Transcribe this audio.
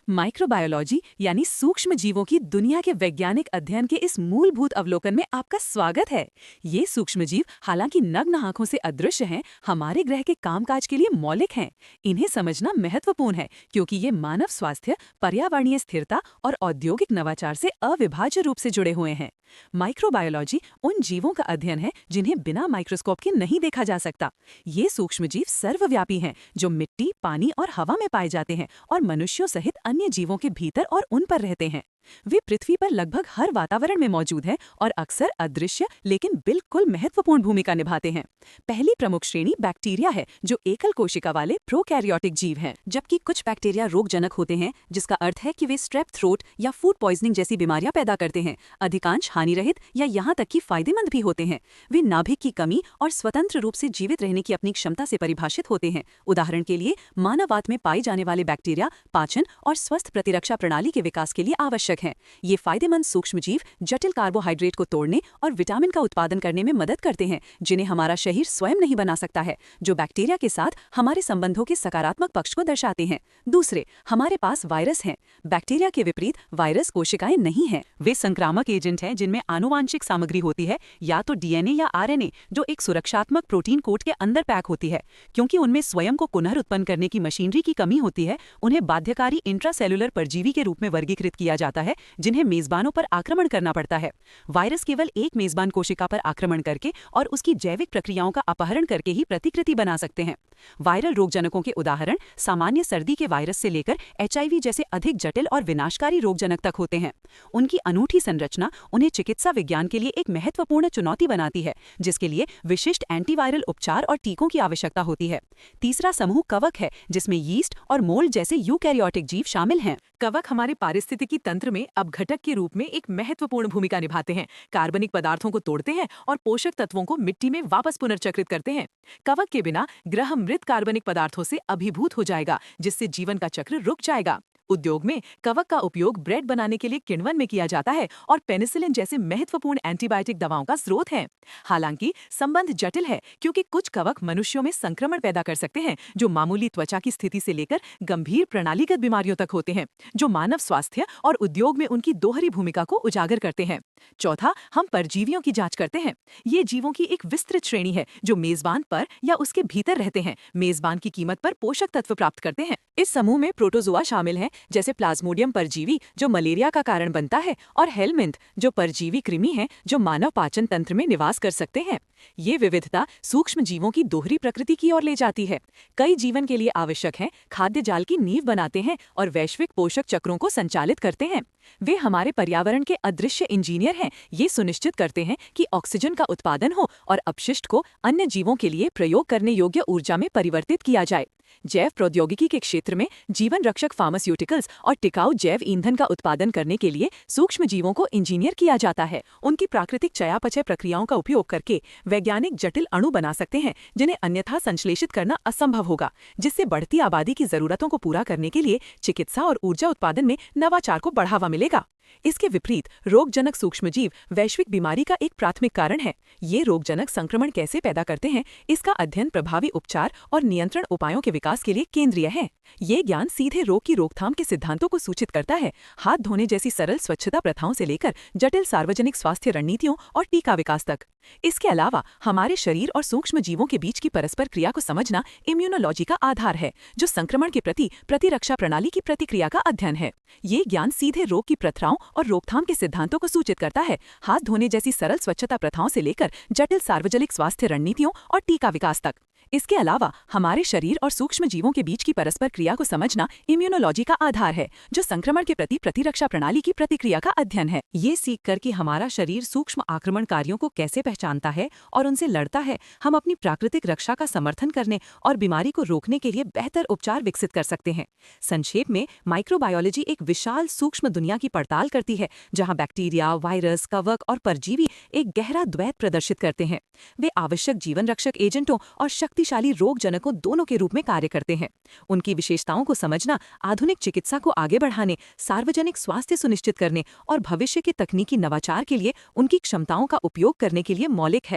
Microbiology यानी सूक्ष्म जीवों की दुनिया के वैज्ञानिक अध्ययन के इस मूलभूत अवलोकन में आपका स्वागत है। ये सूक्ष्म जीव हालांकि नग्न आंखों से अदृश्य हैं, हमारे ग्रह के कामकाज के लिए मौलिक हैं। इन्हें समझना महत्वपूर्ण है क्योंकि ये मानव स्वास्थ्य, पर्यावरणीय स्थिरता और औद्योगिक नवाचार से अविभाज्य रूप से जुड़े हुए हैं। माइक्रोबायोलॉजी उन जीवों का अध्ययन है जिन्हें बिना माइक्रोस्कोप के नहीं देखा जा सकता। ये सूक्ष्मजीव सर्वव्यापी हैं, जो मिट्टी, पानी और हवा में पाए जाते हैं और मनुष्यों सहित अन्य जीवों के भीतर और उन पर रहते हैं। वे पृथ्वी पर लगभग हर वातावरण में मौजूद हैं और अक्सर अदृश्य लेकिन बिल्कुल महत्वपूर्ण भूमिका निभाते हैं। पहली प्रमुख श्रेणी बैक्टीरिया है, जो एकल कोशिका वाले प्रोकैरियोटिक जीव हैं, जबकि कुछ बैक्टीरिया रोगजनक होते हैं, जिसका अर्थ है कि वे स्ट्रेप थ्रोट या फूड पॉइजनिंग जैसी बीमारियां पैदा करते हैं। अधिकांश हानिरहित या यहाँ तक कि फायदेमंद भी होते हैं। वे नाभिक की कमी और स्वतंत्र रूप से जीवित रहने की अपनी क्षमता से परिभाषित होते हैं। उदाहरण के लिए मानव आंत में पाए जाने वाले बैक्टीरिया पाचन और स्वस्थ प्रतिरक्षा प्रणाली के विकास के लिए आवश्यक हैं। ये फायदेमंद सूक्ष्मजीव जटिल कार्बोहाइड्रेट को तोड़ने और विटामिन का उत्पादन करने में मदद करते हैं, जिन्हें हमारा शरीर स्वयं नहीं बना सकता है, जो बैक्टीरिया के साथ हमारे संबंधों के सकारात्मक पक्ष को दर्शाते हैं। दूसरे, हमारे पास वायरस हैं। बैक्टीरिया के विपरीत वायरस कोशिकाएं नहीं हैं। वे संक्रामक एजेंट हैं जिनमें आनुवांशिक सामग्री होती है, या तो डीएनए या आरएनए, जो एक सुरक्षात्मक प्रोटीन कोट के अंदर पैक होती है। क्योंकि उनमें स्वयं को पुनर्उत्पन्न करने की मशीनरी की कमी होती है, उन्हें बाध्यकारी इंट्रासेलुलर परजीवी के रूप में वर्गीकृत किया जाता है, जिन्हें मेजबानों पर आक्रमण करना पड़ता है। वायरस केवल एक मेजबान कोशिका पर आक्रमण करके और उसकी जैविक प्रक्रियाओं का अपहरण करके ही प्रतिकृति बना सकते हैं। वायरल रोगजनकों के उदाहरण सामान्य सर्दी के वायरस से लेकर एचआईवी जैसे अधिक जटिल और विनाशकारी रोगजनक तक होते हैं। उनकी अनूठी संरचना उन्हें चिकित्सा विज्ञान के लिए एक महत्वपूर्ण चुनौती बनाती है, जिसके लिए विशिष्ट एंटीवायरल उपचार और टीकों की आवश्यकता होती है। तीसरा समूह कवक है, जिसमें यीस्ट और मोल्ड जैसे यूकैरियोटिक जीव शामिल हैं। कवक हमारे पारिस्थितिकी तंत्र में अपघटक के रूप में एक महत्वपूर्ण भूमिका निभाते हैं। कार्बनिक पदार्थों को तोड़ते हैं और पोषक तत्वों को मिट्टी में वापस पुनर्चक्रित करते हैं। कवक के बिना ग्रह मृत कार्बनिक पदार्थों से अभिभूत हो जाएगा, जिससे जीवन का चक्र रुक जाएगा। उद्योग में कवक का उपयोग ब्रेड बनाने के लिए किण्वन में किया जाता है और पेनिसिलिन जैसे महत्वपूर्ण एंटीबायोटिक दवाओं का स्रोत है। हालांकि संबंध जटिल है, क्योंकि कुछ कवक मनुष्यों में संक्रमण पैदा कर सकते हैं, जो मामूली त्वचा की स्थिति से लेकर गंभीर प्रणालीगत बीमारियों तक होते हैं, जो मानव स्वास्थ्य और उद्योग में उनकी दोहरी भूमिका को उजागर करते हैं। चौथा, हम परजीवियों की जांच करते हैं। ये जीवों की एक विस्तृत श्रेणी है, जो मेजबान पर या उसके भीतर रहते हैं, मेजबान की कीमत पर पोषक तत्व प्राप्त करते हैं। इस समूह में प्रोटोजोआ शामिल हैं, जैसे प्लाज्मोडियम परजीवी, जो मलेरिया का कारण बनता है, और हेलमिंथ, जो परजीवी कृमि हैं, जो मानव पाचन तंत्र में निवास कर सकते हैं। ये विविधता सूक्ष्म जीवों की दोहरी प्रकृति की ओर ले जाती है। कई जीवन के लिए आवश्यक हैं, खाद्य जाल की नींव बनाते हैं और वैश्विक पोषक चक्रों को संचालित करते हैं। वे हमारे पर्यावरण के अदृश्य इंजीनियर हैं। ये सुनिश्चित करते हैं कि ऑक्सीजन का उत्पादन हो और अपशिष्ट को अन्य जीवों के लिए प्रयोग करने योग्य ऊर्जा में परिवर्तित किया जाए। जैव प्रौद्योगिकी के क्षेत्र में जीवन रक्षक फार्मास्यूटिकल्स और टिकाऊ जैव ईंधन का उत्पादन करने के लिए सूक्ष्म जीवों को इंजीनियर किया जाता है। उनकी प्राकृतिक चयापचय प्रक्रियाओं का उपयोग करके वैज्ञानिक जटिल अणु बना सकते हैं, जिन्हें अन्यथा संश्लेषित करना असंभव होगा, जिससे बढ़ती आबादी की जरूरतों को पूरा करने के लिए चिकित्सा और ऊर्जा उत्पादन में नवाचार को बढ़ावा मिलेगा। इसके विपरीत रोगजनक सूक्ष्मजीव वैश्विक बीमारी का एक प्राथमिक कारण है। ये रोगजनक संक्रमण कैसे पैदा करते हैं, इसका अध्ययन प्रभावी उपचार और नियंत्रण उपायों के विकास के लिए केंद्रीय है। ये ज्ञान सीधे रोग की रोकथाम के सिद्धांतों को सूचित करता है, हाथ धोने जैसी सरल स्वच्छता प्रथाओं से लेकर जटिल सार्वजनिक स्वास्थ्य रणनीतियों और टीका विकास तक। इसके अलावा हमारे शरीर और सूक्ष्म जीवों के बीच की परस्पर क्रिया को समझना इम्यूनोलॉजी का आधार है, जो संक्रमण के प्रति प्रतिरक्षा प्रणाली की प्रतिक्रिया का अध्ययन है। ये ज्ञान सीधे रोग की प्रथाओं और रोकथाम के सिद्धांतों को सूचित करता है, हाथ धोने जैसी सरल स्वच्छता प्रथाओं से लेकर जटिल सार्वजनिक स्वास्थ्य रणनीतियों और टीका विकास तक। इसके अलावा हमारे शरीर और सूक्ष्म जीवों के बीच की परस्पर क्रिया को समझना इम्यूनोलॉजी का आधार है, जो संक्रमण के प्रति प्रतिरक्षा प्रणाली की प्रतिक्रिया का अध्ययन है। ये सीख कर कि हमारा शरीर सूक्ष्म आक्रमणकारियों को कैसे पहचानता है और उनसे लड़ता है, हम अपनी प्राकृतिक रक्षा का समर्थन करने और बीमारी को रोकने के लिए बेहतर उपचार विकसित कर सकते हैं। संक्षेप में, माइक्रोबायोलॉजी एक विशाल सूक्ष्म दुनिया की पड़ताल करती है, जहाँ बैक्टीरिया, वायरस, कवक और परजीवी एक गहरा द्वैत प्रदर्शित करते हैं। वे आवश्यक जीवन रक्षक एजेंटों और शक्तिशाली रोगजनकों दोनों के रूप में कार्य करते हैं। उनकी विशेषताओं को समझना आधुनिक चिकित्सा को आगे बढ़ाने, सार्वजनिक स्वास्थ्य सुनिश्चित करने और भविष्य के तकनीकी नवाचार के लिए उनकी क्षमताओं का उपयोग करने के लिए मौलिक है।